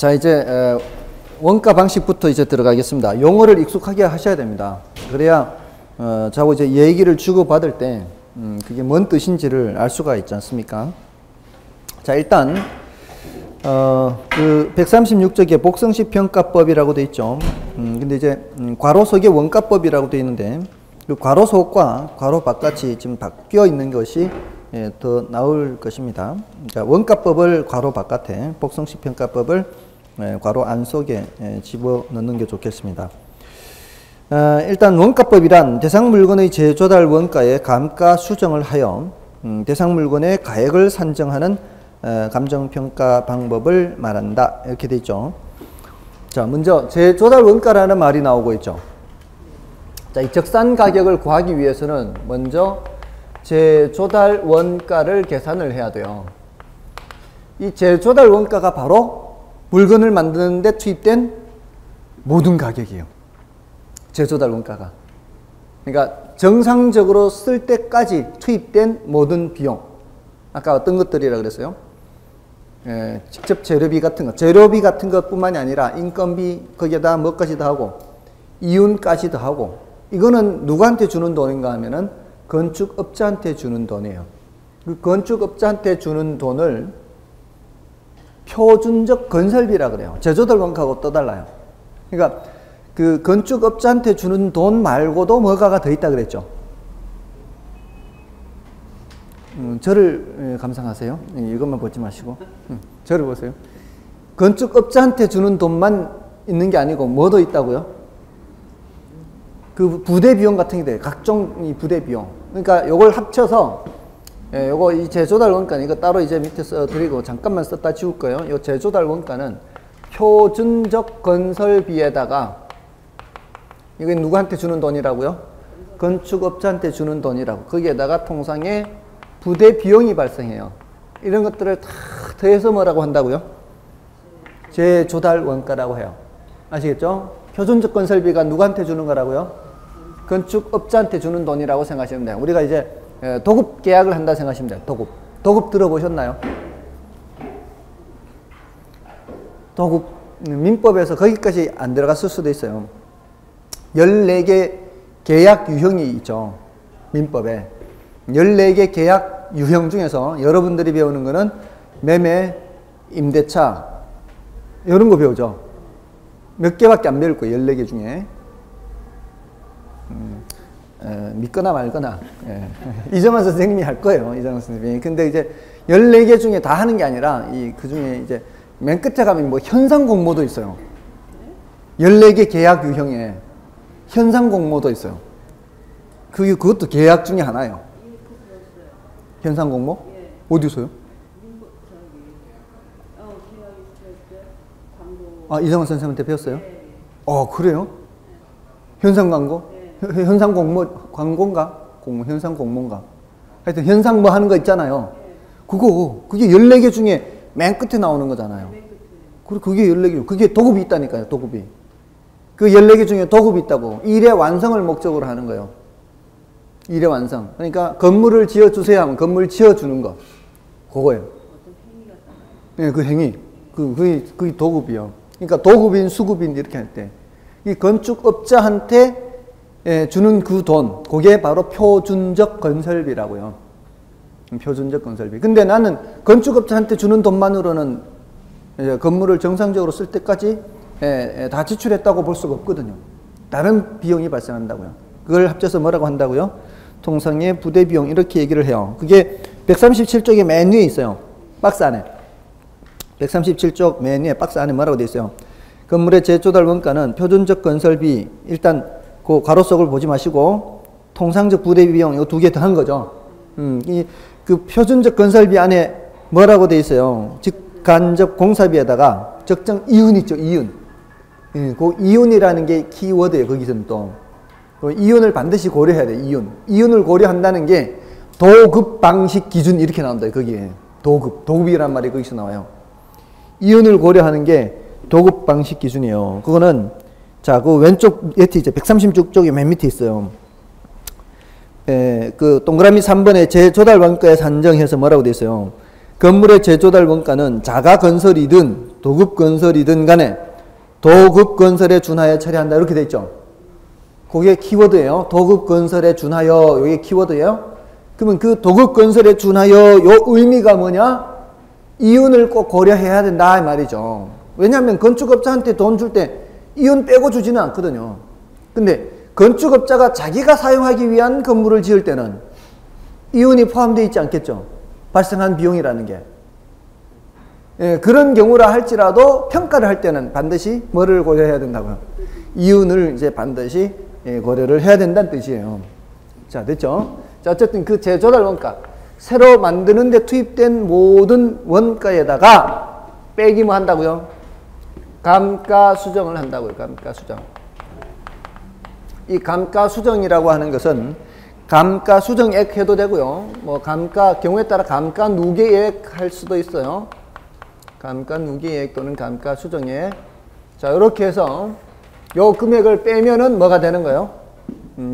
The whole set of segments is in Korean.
자, 이제 원가 방식부터 이제 들어가겠습니다. 용어를 익숙하게 하셔야 됩니다. 그래야 저하고 이제 얘기를 주고받을 때 그게 뭔 뜻인지를 알 수가 있지 않습니까? 자, 일단 그 136쪽에 복성식 평가법이라고 되어 있죠. 근데 이제 괄호 속에 원가법이라고 되어 있는데 그 괄호 속과 괄호 바깥이 지금 바뀌어 있는 것이 더 나을 것입니다. 그러니까 원가법을 괄호 바깥에, 복성식 평가법을 괄호 안 속에 집어넣는 게 좋겠습니다. 일단 원가법이란 대상 물건의 재조달 원가의 감가 수정을 하여 대상 물건의 가액을 산정하는 감정평가 방법을 말한다. 이렇게 되어 있죠. 자, 먼저 재조달 원가라는 말이 나오고 있죠. 자, 이 적산 가격을 구하기 위해서는 먼저 재조달 원가를 계산을 해야 돼요. 이 재조달 원가가 바로 물건을 만드는 데 투입된 모든 가격이에요. 재조달 원가가. 그러니까 정상적으로 쓸 때까지 투입된 모든 비용. 아까 어떤 것들이라 그랬어요? 직접 재료비 같은 것. 재료비 같은 것뿐만이 아니라 인건비 거기에다 뭐까지 더 하고 이윤까지 더 하고, 이거는 누구한테 주는 돈인가 하면은 건축업자한테 주는 돈이에요. 그 건축업자한테 주는 돈을 표준적 건설비라 그래요. 재조달 원가하고 또 달라요. 그러니까 그 건축업자한테 주는 돈 말고도 뭐가가 더 있다 그랬죠. 저를 감상하세요. 이것만 보지 마시고 저를 보세요. 건축업자한테 주는 돈만 있는 게 아니고 뭐도 있다고요? 그 부대 비용 같은 게 돼요. 각종 이 부대 비용. 그러니까 요걸 합쳐서 요거 이 재조달 원가, 이거 따로 이제 밑에 써드리고 잠깐만 썼다 지울 거예요. 요 재조달 원가는 표준적 건설비에다가, 이게 누구한테 주는 돈이라고요? 건축업자한테 주는 돈이라고. 거기에다가 통상의 부대 비용이 발생해요. 이런 것들을 다 더해서 뭐라고 한다고요? 재조달 원가라고 해요. 아시겠죠? 표준적 건설비가 누구한테 주는 거라고요? 건축업자한테 주는 돈이라고 생각하시면 돼요. 우리가 이제 도급 계약을 한다 생각하시면 돼요. 도급. 도급 들어보셨나요? 도급, 민법에서 거기까지 안 들어갔을 수도 있어요. 14개 계약 유형이 있죠. 민법에. 14개 계약 유형 중에서 여러분들이 배우는 거는 매매, 임대차, 이런 거 배우죠. 몇 개밖에 안 배울 거예요. 14개 중에. 믿거나 말거나. 이정환 선생님이 할 거예요. 이정환 선생님이. 근데 이제 14개 중에 다 하는 게 아니라 그 중에 이제 맨 끝에 가면 뭐 현상 공모도 있어요. 14개 계약 유형에 현상 공모도 있어요. 그것도 계약 중에 하나예요. 현상 공모? 어디서요? 아, 이정환 선생님한테 배웠어요? 그래요? 현상 광고? 현상 공모, 광고인가? 현상 공모인가? 하여튼 현상 뭐 하는 거 있잖아요. 그게 14개 중에 맨 끝에 나오는 거잖아요. 그게 14개, 그게 도급이 있다니까요, 도급이. 그 14개 중에 도급이 있다고. 일의 완성을 목적으로 하는 거예요. 일의 완성. 그러니까 건물을 지어주세요 하면 건물 지어주는 거. 그거예요. 네, 그 행위. 그게 도급이요. 그러니까 도급인, 수급인 이렇게 할 때. 이 건축업자한테 주는 그 돈, 그게 바로 표준적 건설비라고요. 표준적 건설비. 근데 나는 건축업자한테 주는 돈만으로는 건물을 정상적으로 쓸 때까지 다 지출했다고 볼 수가 없거든요. 다른 비용이 발생한다고요. 그걸 합쳐서 뭐라고 한다고요? 통상의 부대 비용, 이렇게 얘기를 해요. 그게 137쪽에 맨 위에 있어요. 박스 안에. 137쪽 맨 위에 박스 안에 뭐라고 되어 있어요? 건물의 재조달 원가는 표준적 건설비, 일단 그 가로 속을 보지 마시고 통상적 부대 비용, 이 두 개 더한 거죠. 그 표준적 건설비 안에 뭐라고 되어 있어요? 직간접 공사비에다가 적정 이윤 있죠, 이윤. 그 이윤이라는 게 키워드예요, 거기서는 또. 이윤을 반드시 고려해야 돼, 이윤. 이윤을 고려한다는 게 도급 방식 기준 이렇게 나온다, 거기에. 도급이란 말이 거기서 나와요. 이윤을 고려하는 게 도급 방식 기준이에요. 그거는, 자, 그 왼쪽 예티 이제 136쪽에 맨 밑에 있어요. 그 동그라미 3번에 재조달 원가에 산정해서 뭐라고 되어 있어요? 건물의 재조달 원가는 자가 건설이든 도급건설이든 간에 도급건설에 준하여 처리한다. 이렇게 돼 있죠. 그게 키워드예요. 도급건설에 준하여, 이게 키워드예요. 그러면 그 도급건설에 준하여 요 의미가 뭐냐? 이윤을 꼭 고려해야 된다 이 말이죠. 왜냐하면 건축업자한테 돈 줄 때 이윤 빼고 주지는 않거든요. 근데 건축업자가 자기가 사용하기 위한 건물을 지을 때는 이윤이 포함되어 있지 않겠죠. 발생한 비용이라는 게. 예, 그런 경우라 할지라도 평가를 할 때는 반드시 뭐를 고려해야 된다고요? 이윤을 이제 반드시 고려를 해야 된다는 뜻이에요. 자, 됐죠? 자, 어쨌든 그 재조달 원가, 새로 만드는 데 투입된 모든 원가에다가 빼기 뭐 한다고요? 감가수정을 한다고요. 감가수정. 이 감가수정이라고 하는 것은 감가수정액 해도 되고요. 뭐 경우에 따라 감가누계액 할 수도 있어요. 감가누계액 또는 감가수정액. 자, 이렇게 해서 요 금액을 빼면은 뭐가 되는 거예요?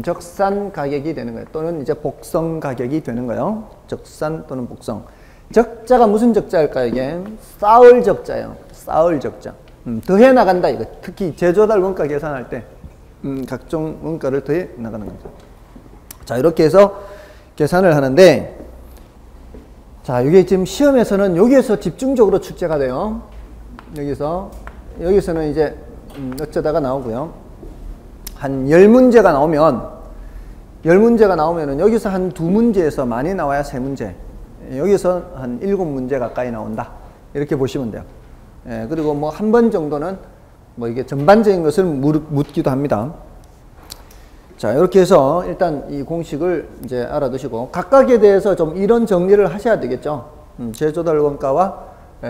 적산 가격이 되는 거예요. 또는 이제 복성 가격이 되는 거예요. 적산 또는 복성. 적자가 무슨 적자일까요, 이게? 쌓을 적자예요. 쌓을 적자. 더해 나간다, 이거. 특히 재조달 원가 계산할 때, 각종 원가를 더해 나가는 거죠. 자, 이렇게 해서 계산을 하는데, 자, 이게 지금 시험에서는 여기에서 집중적으로 출제가 돼요. 여기서는 이제, 어쩌다가 나오고요. 한 10문제가 나오면은 여기서 한 2문제에서 많이 나와야 3문제. 여기서 한 7문제 가까이 나온다. 이렇게 보시면 돼요. 예, 그리고 뭐 한 번 정도는 뭐 이게 전반적인 것을 묻기도 합니다. 자, 이렇게 해서 일단 이 공식을 이제 알아두시고 각각에 대해서 좀 이론 정리를 하셔야 되겠죠. 재조달 원가와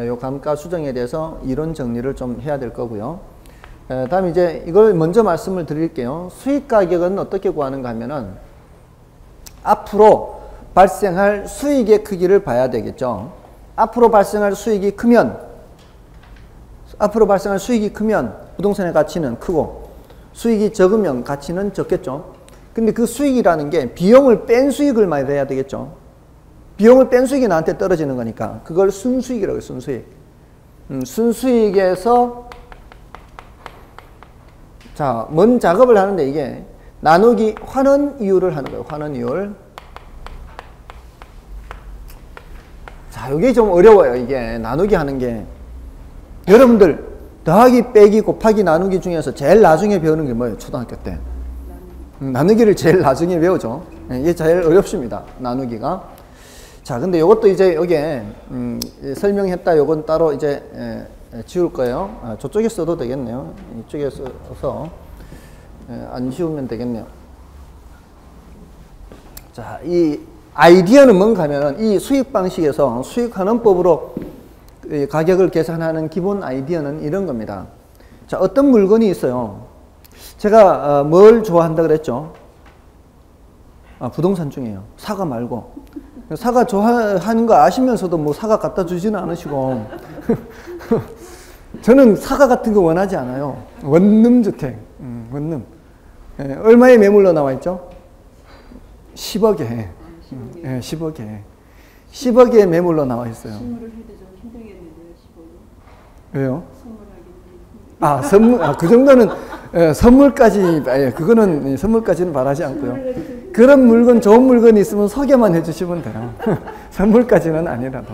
요 감가 수정에 대해서 이론 정리를 좀 해야 될 거고요. 다음 이제 이걸 먼저 말씀을 드릴게요. 수익 가격은 어떻게 구하는가 하면은 앞으로 발생할 수익의 크기를 봐야 되겠죠. 앞으로 발생할 수익이 크면 부동산의 가치는 크고 수익이 적으면 가치는 적겠죠. 근데 그 수익이라는 게 비용을 뺀 수익을 말해야 되겠죠. 비용을 뺀 수익이 나한테 떨어지는 거니까 그걸 순수익이라고 해요. 순수익. 순수익에서 자, 뭔 작업을 하는데 이게 나누기 환원 이율을 하는 거예요. 환원 이율. 자, 이게 좀 어려워요. 이게 나누기 하는 게. 여러분들 더하기, 빼기, 곱하기, 나누기 중에서 제일 나중에 배우는 게 뭐예요? 초등학교 때. 나누기를 제일 나중에 배우죠. 이게 제일 어렵습니다. 나누기가. 자, 근데 이것도 이제 여기에 설명했다. 요건 따로 이제 지울 거예요. 저쪽에 써도 되겠네요. 이쪽에 써서 안 지우면 되겠네요. 자, 이 아이디어는 뭔가 하면 이 수익 방식에서 수익환원법으로 가격을 계산하는 기본 아이디어는 이런 겁니다. 자, 어떤 물건이 있어요. 제가 뭘 좋아한다 그랬죠? 부동산 중에요. 사과 말고. 사과 좋아하는 거 아시면서도 뭐 사과 갖다 주지는 않으시고 저는 사과 같은 거 원하지 않아요. 원룸주택. 원룸. 얼마에 매물로 나와 있죠? 10억에. 10억에. 10억에 매물로 나와 있어요. 왜요? 선물, 그 정도는, 선물까지, 그거는, 선물까지는 바라지 않고요. 그런 물건, 좋은 물건이 있으면 소개만 해주시면 돼요. 선물까지는 아니라도.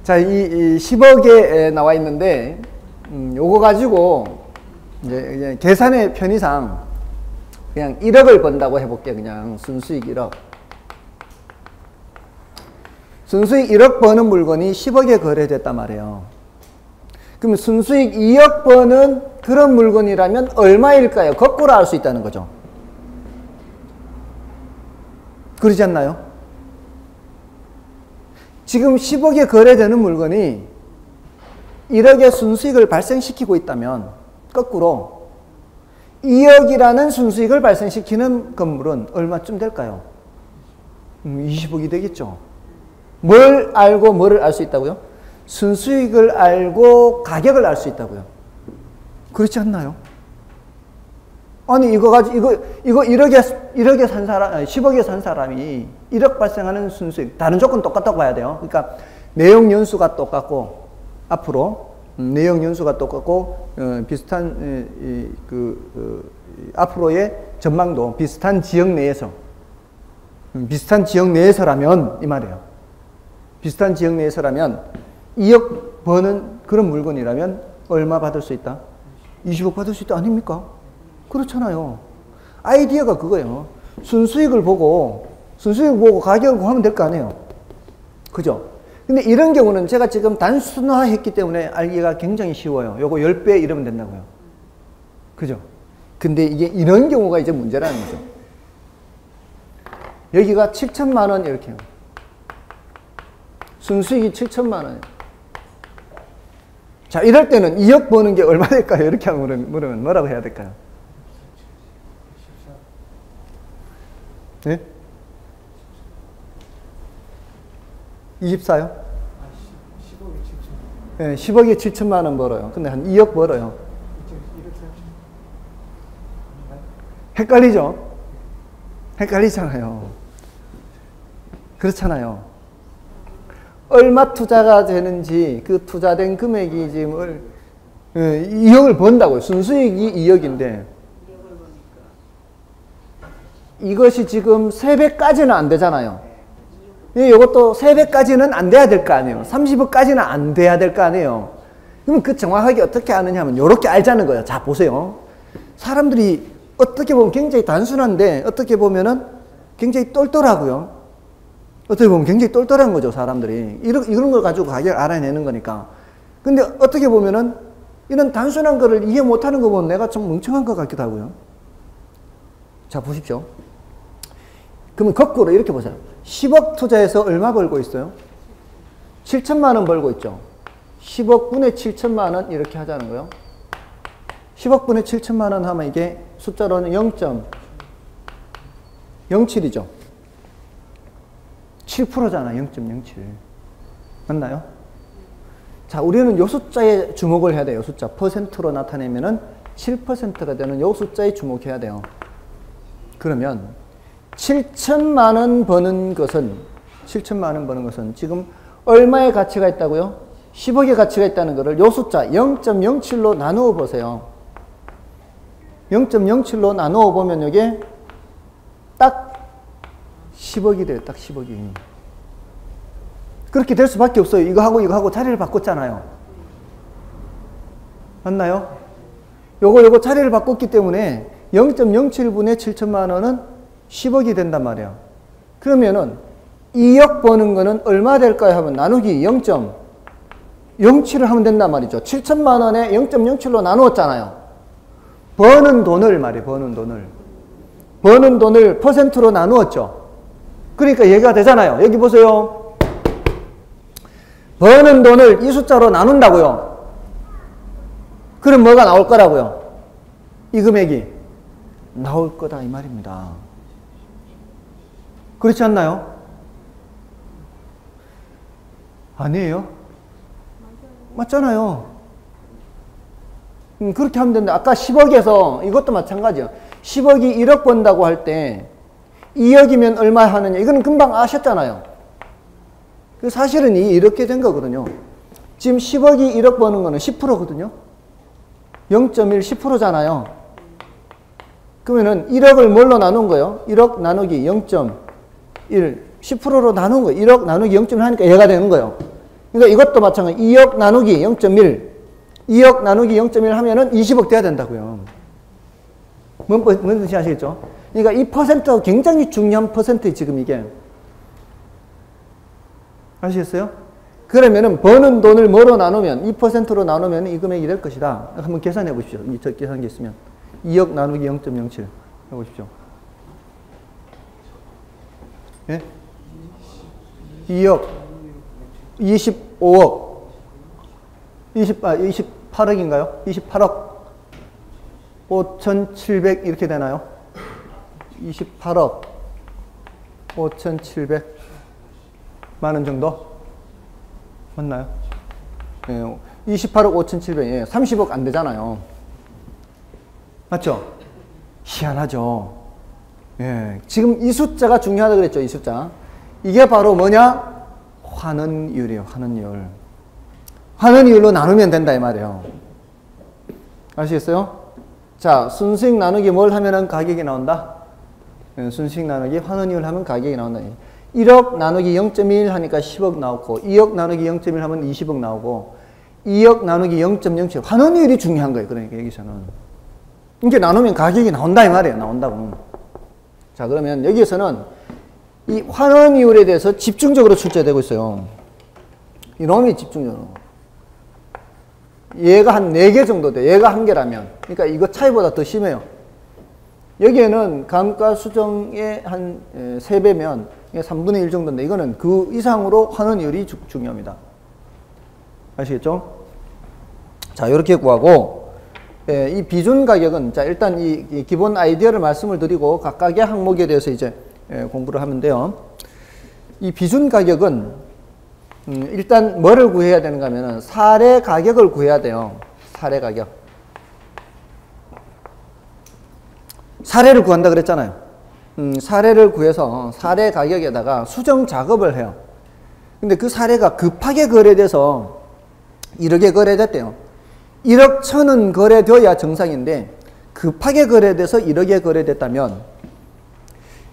자, 이 10억에 나와 있는데, 요거 가지고, 이제 계산의 편의상, 그냥 1억을 번다고 해볼게요. 그냥 순수익 1억. 순수익 1억 버는 물건이 10억에 거래됐단 말이에요. 그럼 순수익 2억 버는 그런 물건이라면 얼마일까요? 거꾸로 알 수 있다는 거죠. 그러지 않나요? 지금 10억에 거래되는 물건이 1억의 순수익을 발생시키고 있다면 거꾸로 2억이라는 순수익을 발생시키는 건물은 얼마쯤 될까요? 20억이 되겠죠. 뭘 알고 뭐를 알 수 있다고요? 순수익을 알고 가격을 알 수 있다고요. 그렇지 않나요? 아니, 이거 가지고, 이거 1억에 산 사람, 10억에 산 사람이 1억 발생하는 순수익, 다른 조건 똑같다고 봐야 돼요. 그러니까, 매용 연수가 똑같고, 앞으로, 내역 연수가 똑같고 비슷한 앞으로의 전망도 비슷한 지역 내에서 비슷한 지역 내에서라면 이 말이에요. 비슷한 지역 내에서라면 2억 버는 그런 물건이라면 얼마 받을 수 있다? 20억 받을 수 있다 아닙니까? 그렇잖아요. 아이디어가 그거예요. 순수익을 보고 가격을 구하면 될 거 아니에요. 그죠? 근데 이런 경우는 제가 지금 단순화했기 때문에 알기가 굉장히 쉬워요. 요거 10배 이러면 된다고요. 그죠? 근데 이게 이런 경우가 이제 문제라는 거죠. 여기가 7천만 원 이렇게 해요. 순수익이 7천만 원. 자, 이럴 때는 2억 버는 게 얼마 될까요? 이렇게 물으면 뭐라고 해야 될까요? 네? 24요? 10억에 7천만 원. 네, 10억에 7천만 원 벌어요. 근데 한 2억 벌어요. 헷갈리죠? 헷갈리잖아요. 그렇잖아요. 얼마 투자가 되는지 그 투자된 금액이 지금 2억을 번다고요. 순수익이 2억인데 이것이 지금 3배까지는 안 되잖아요. 이것도 3배까지는 안 돼야 될 거 아니에요. 30억까지는 안 돼야 될 거 아니에요. 그러면 그 정확하게 어떻게 아느냐 하면 이렇게 알자는 거예요. 자, 보세요. 사람들이 어떻게 보면 굉장히 단순한데 어떻게 보면은 굉장히 똘똘하고요. 어떻게 보면 굉장히 똘똘한 거죠, 사람들이. 이런 걸 가지고 가격을 알아내는 거니까. 근데 어떻게 보면은 이런 단순한 거를 이해 못하는 거 보면 내가 좀 멍청한 것 같기도 하고요. 자, 보십시오. 그러면 거꾸로 이렇게 보세요. 10억 투자해서 얼마 벌고 있어요? 7천만 원 벌고 있죠. 10억 분의 7천만 원 이렇게 하자는 거예요. 10억 분의 7천만 원 하면 이게 숫자로는 0.07이죠. 7%잖아. 0.07. 맞나요? 자, 우리는 요 숫자에 주목을 해야 돼요. 요 숫자. 퍼센트로 나타내면은 7%가 되는 요 숫자에 주목해야 돼요. 그러면 7천만 원 버는 것은 지금 얼마의 가치가 있다고요? 10억의 가치가 있다는 것을 요 숫자 0.07로 나누어 보세요. 0.07로 나누어 보면 이게 딱 10억이 돼요. 딱 10억이. 그렇게 될 수밖에 없어요. 이거하고 자리를 바꿨잖아요. 맞나요? 요거 자리를 바꿨기 때문에 0.07분의 7천만 원은 10억이 된단 말이에요. 그러면은 2억 버는 거는 얼마 될까요? 하면 나누기 0.07을 하면 된단 말이죠. 7천만 원에 0.07로 나누었잖아요. 버는 돈을 말이에요. 버는 돈을 퍼센트로 나누었죠. 그러니까 얘기가 되잖아요. 여기 보세요. 버는 돈을 이 숫자로 나눈다고요. 그럼 뭐가 나올 거라고요? 이 금액이 나올 거다 이 말입니다. 그렇지 않나요? 아니에요? 맞잖아요. 그렇게 하면 되는데 아까 10억에서 이것도 마찬가지예요. 10억이 1억 번다고 할 때 2억이면 얼마 하느냐 이거는 금방 아셨잖아요. 사실은 이렇게 된 거거든요. 지금 10억이 1억 버는 거는 10%거든요. 0.1 10%잖아요. 그러면은 1억을 뭘로 나눈 거예요? 1억 나누기 0.1 10%로 나눈 거예요. 1억 나누기 0.1 하니까 얘가 되는 거예요. 그러니까 이것도 마찬가지. 2억 나누기 0.1 2억 나누기 0.1 하면은 20억 돼야 된다고요. 뭔 뜻인지 아시겠죠? 그러니까 이 퍼센트가 굉장히 중요한 퍼센트예요, 지금 이게. 아시겠어요? 그러면은 버는 돈을 뭐로 나누면, 2%로 나누면 이 금액이 될 것이다. 한번 계산해 보십시오. 저 계산기 있으면. 2억 나누기 0.07 해보십시오. 예? 2억, 25억, 28억인가요? 28억, 5,700 이렇게 되나요? 28억, 5,700만 원 정도? 맞나요? 예, 28억 5,700, 예, 30억 안 되잖아요. 맞죠? 희한하죠? 예, 지금 이 숫자가 중요하다고 그랬죠, 이 숫자. 이게 바로 뭐냐? 환원율이에요, 환원율. 하는 이율로 나누면 된다 이 말이에요. 아시겠어요? 자, 순수익 나누기 뭘 하면은 가격이 나온다? 순수익 나누기 환원 이율 하면 가격이 나온다. 1억 나누기 0.1 하니까 10억 나오고 2억 나누기 0.1 하면 20억 나오고 2억 나누기 0.07 환원 이율이 중요한 거예요. 그러니까 여기서는 이게 나누면 가격이 나온다 이 말이에요. 나온다고. 자, 그러면 여기에서는 이 환원 이율에 대해서 집중적으로 출제되고 있어요. 이놈이 집중적으로. 얘가 한 4개 정도 돼. 얘가 1개라면. 그러니까 이거 차이보다 더 심해요. 여기에는 감가수정의 한 3배면 3분의 1 정도인데 이거는 그 이상으로 환원 이율이 중요합니다. 아시겠죠? 자, 이렇게 구하고 이 비준 가격은 자, 일단 이 기본 아이디어를 말씀을 드리고 각각의 항목에 대해서 이제 공부를 하면 돼요. 이 비준 가격은 일단 뭐를 구해야 되는가 하면은 사례 가격을 구해야 돼요. 사례 가격. 사례를 구한다 그랬잖아요. 사례를 구해서 사례 가격에다가 수정 작업을 해요. 근데 그 사례가 급하게 거래돼서 1억에 거래됐대요. 1억 1,000은 거래되어야 정상인데 급하게 거래돼서 1억에 거래됐다면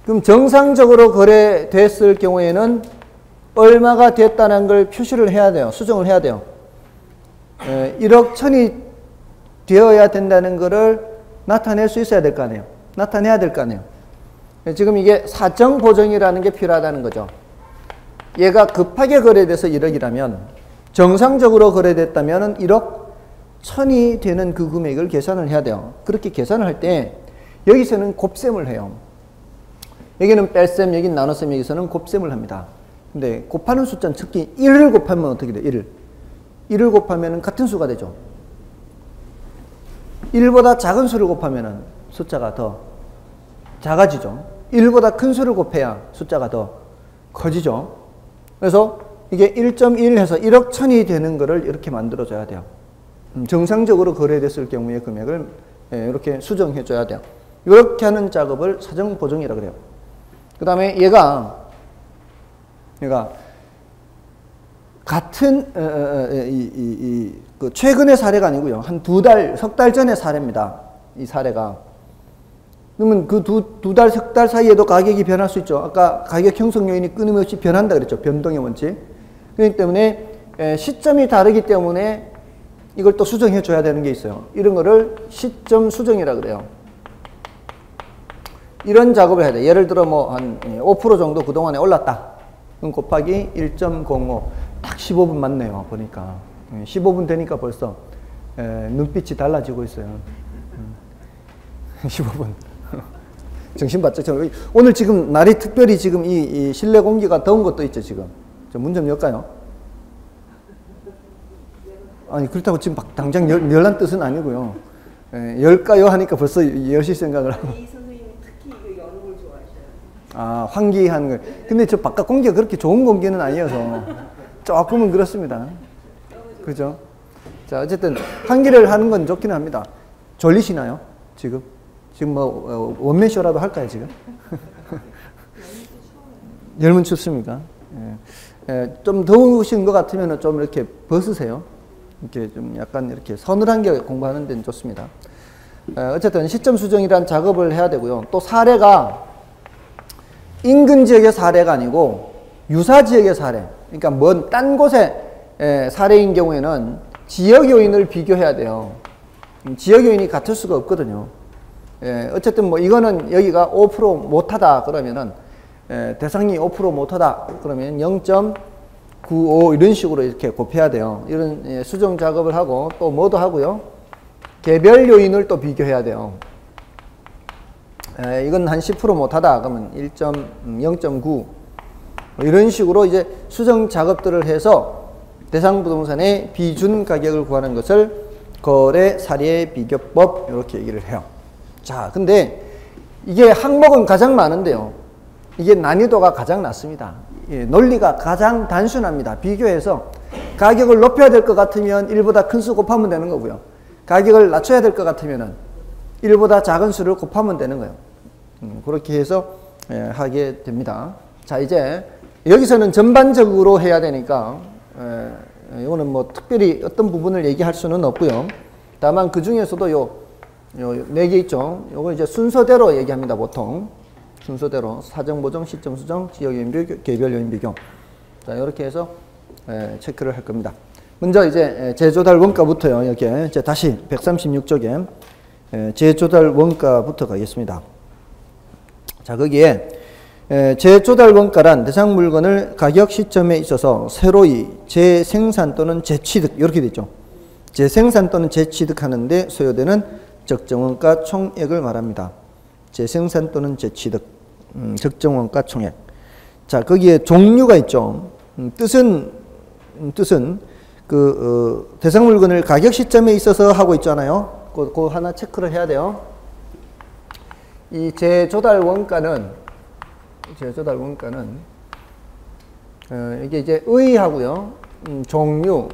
그럼 정상적으로 거래됐을 경우에는 얼마가 됐다는 걸 표시를 해야 돼요. 수정을 해야 돼요. 1억 1,000이 되어야 된다는 거를 나타낼 수 있어야 될 거 아니에요. 나타내야 될 거 아니에요. 지금 이게 사정 보정이라는 게 필요하다는 거죠. 얘가 급하게 거래돼서 1억이라면 정상적으로 거래됐다면 1억 1,000이 되는 그 금액을 계산을 해야 돼요. 그렇게 계산을 할 때 여기서는 곱셈을 해요. 여기는 뺄셈, 여기는 나눗셈, 여기서는 곱셈을 합니다. 근데 곱하는 숫자는 특히 1을 곱하면 어떻게 돼요? 1을 곱하면 같은 수가 되죠. 1보다 작은 수를 곱하면 숫자가 더 작아지죠. 1보다 큰 수를 곱해야 숫자가 더 커지죠. 그래서 이게 1.1 해서 1억 1,000이 되는 거를 이렇게 만들어줘야 돼요. 정상적으로 거래됐을 경우의 금액을 이렇게 수정해줘야 돼요. 이렇게 하는 작업을 사정 보정이라고 그래요. 그 다음에 얘가 같은 그 최근의 사례가 아니고요. 한 2달, 석 달 전의 사례입니다. 이 사례가. 그러면 그 두 달, 석 달 사이에도 가격이 변할 수 있죠. 아까 가격 형성 요인이 끊임없이 변한다 그랬죠. 변동의 원칙. 그렇기 때문에 시점이 다르기 때문에 이걸 또 수정해 줘야 되는 게 있어요. 이런 거를 시점 수정이라고 그래요. 이런 작업을 해야 돼. 예를 들어 뭐 한 5% 정도 그동안에 올랐다. 그럼 곱하기 1.05. 딱 15분 맞네요. 보니까. 15분 되니까 벌써 눈빛이 달라지고 있어요. 15분. 정신 바짝. 오늘 지금 날이 특별히 지금 이 실내 공기가 더운 것도 있죠, 지금. 문 좀 열까요? 아니, 그렇다고 지금 당장 열란 뜻은 아니고요. 열까요? 하니까 벌써 여실 생각을 하고. 이 선생님이 특히 이거 여는 걸 좋아하셔요. 아, 환기하는 거. 근데 저 바깥 공기가 그렇게 좋은 공기는 아니어서 조금은 그렇습니다. 그죠? 자, 어쨌든 환기를 하는 건 좋기는 합니다. 졸리시나요? 지금 뭐 원맨쇼라도 할까요, 지금? 열면 춥습니까? 좀 더우신 것 같으면 좀 이렇게 벗으세요. 이렇게 좀 약간 이렇게 서늘한 게 공부하는 데는 좋습니다. 어쨌든 시점 수정이란 작업을 해야 되고요. 또 사례가 인근 지역의 사례가 아니고 유사 지역의 사례. 그러니까 먼 딴 곳의 사례인 경우에는 지역 요인을 비교해야 돼요. 지역 요인이 같을 수가 없거든요. 어쨌든 뭐 이거는 여기가 5% 못하다 그러면은 대상이 5% 못하다 그러면 0.95 이런 식으로 이렇게 곱해야 돼요. 이런 수정 작업을 하고 또 뭐도 하고요. 개별 요인을 또 비교해야 돼요. 이건 한 10% 못하다 그러면 0.9 이런 식으로 이제 수정 작업들을 해서 대상 부동산의 비준 가격을 구하는 것을 거래 사례 비교법 이렇게 얘기를 해요. 자, 근데 이게 항목은 가장 많은데요. 이게 난이도가 가장 낮습니다. 논리가 가장 단순합니다. 비교해서 가격을 높여야 될 것 같으면 1보다 큰 수 곱하면 되는 거고요. 가격을 낮춰야 될 것 같으면 1보다 작은 수를 곱하면 되는 거예요. 그렇게 해서 하게 됩니다. 자, 이제 여기서는 전반적으로 해야 되니까 이거는 뭐 특별히 어떤 부분을 얘기할 수는 없고요. 다만 그 중에서도 요 4개 있죠. 요거 이제 순서대로 얘기합니다. 보통 순서대로 사정, 보정, 시점 수정, 지역 요인 비교, 개별 요인 비교. 자, 이렇게 해서 체크를 할 겁니다. 먼저 이제 재조달 원가부터요. 여기에 이제 다시 136쪽에 재조달 원가부터 가겠습니다. 자, 거기에 재조달 원가란 대상 물건을 가격 시점에 있어서 새로이 재생산 또는 재취득 이렇게 돼 있죠. 재생산 또는 재취득하는데 소요되는 적정원가 총액을 말합니다. 재생산 또는 재취득, 적정원가 총액. 자, 거기에 종류가 있죠. 뜻은 그 대상 물건을 가격 시점에 있어서 하고 있잖아요. 그거 하나 체크를 해야 돼요. 이 재조달 원가는 이게 이제 의하고요, 종류,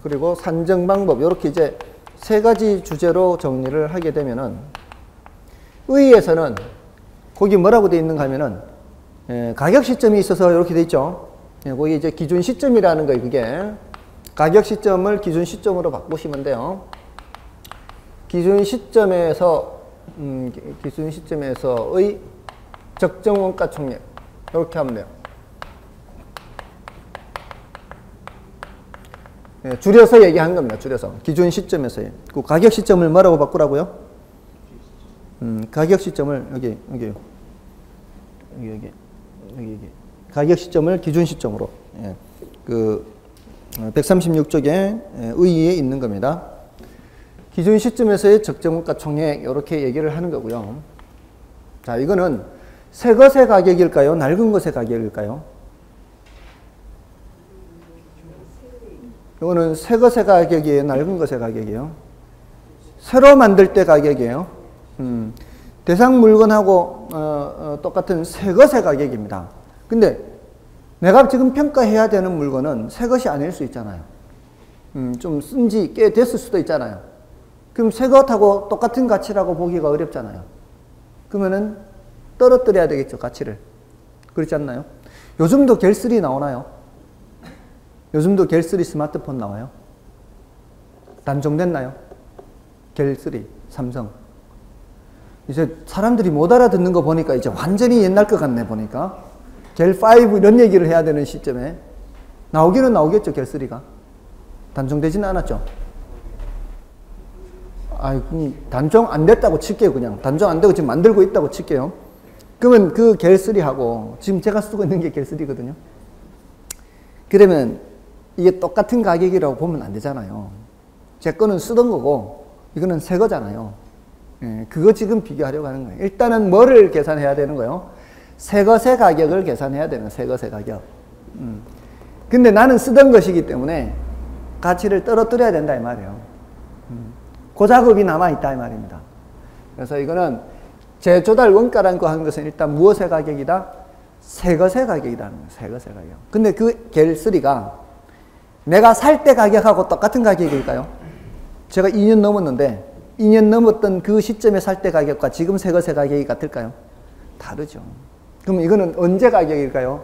그리고 산정 방법 이렇게 이제 세 가지 주제로 정리를 하게 되면은 의에서는 거기 뭐라고 되어 있는가 하면은 가격 시점이 있어서 이렇게 되어 있죠. 거기 이제 기준 시점이라는 거예요. 그게 가격 시점을 기준 시점으로 바꾸시면 돼요. 기준 시점에서의 적정 원가 총액 이렇게 하면 돼요. 줄여서 얘기한 겁니다. 줄여서 기준 시점에서의 그 가격 시점을 뭐라고 바꾸라고요? 가격 시점을 여기 가격 시점을 기준 시점으로 그 136쪽에 의의에 있는 겁니다. 기준 시점에서의 적정원가 총액 이렇게 얘기를 하는 거고요. 자, 이거는 새 것의 가격일까요? 낡은 것의 가격일까요? 이거는 새 것의 가격이에요? 낡은 것의 가격이에요? 새로 만들 때 가격이에요? 대상 물건하고 똑같은 새 것의 가격입니다. 근데 내가 지금 평가해야 되는 물건은 새 것이 아닐 수 있잖아요. 좀 쓴 지 꽤 됐을 수도 있잖아요. 그럼 새 것하고 똑같은 가치라고 보기가 어렵잖아요. 그러면은 떨어뜨려야 되겠죠, 가치를. 그렇지 않나요? 요즘도 갤3 나오나요? 요즘도 갤3 스마트폰 나와요? 단종됐나요? 갤3, 삼성. 이제 사람들이 못 알아듣는 거 보니까 이제 완전히 옛날 것 같네, 보니까. 갤5 이런 얘기를 해야 되는 시점에 나오기는 나오겠죠, 갤3가. 단종되지는 않았죠. 단종 안 됐다고 칠게요, 그냥. 단종 안 되고 지금 만들고 있다고 칠게요. 그러면 그 갤3하고 지금 제가 쓰고 있는 게 갤3거든요. 그러면 이게 똑같은 가격이라고 보면 안 되잖아요. 제 거는 쓰던 거고 이거는 새 거잖아요. 그거 지금 비교하려고 하는 거예요. 일단은 뭐를 계산해야 되는 거예요? 새 것의 가격을 계산해야 되는 거예요. 새 것의 가격. 근데 나는 쓰던 것이기 때문에 가치를 떨어뜨려야 된다 이 말이에요. 그 작업이 남아있다 이 말입니다. 그래서 이거는 재조달 원가라는 거 하는 것은 일단 무엇의 가격이다? 새 것의 가격이라는 거예요. 새 것의 가격. 근데 그 갤3가 내가 살 때 가격하고 똑같은 가격일까요? 제가 2년 넘었는데 2년 넘었던 그 시점에 살 때 가격과 지금 새 것의 가격이 같을까요? 다르죠. 그럼 이거는 언제 가격일까요?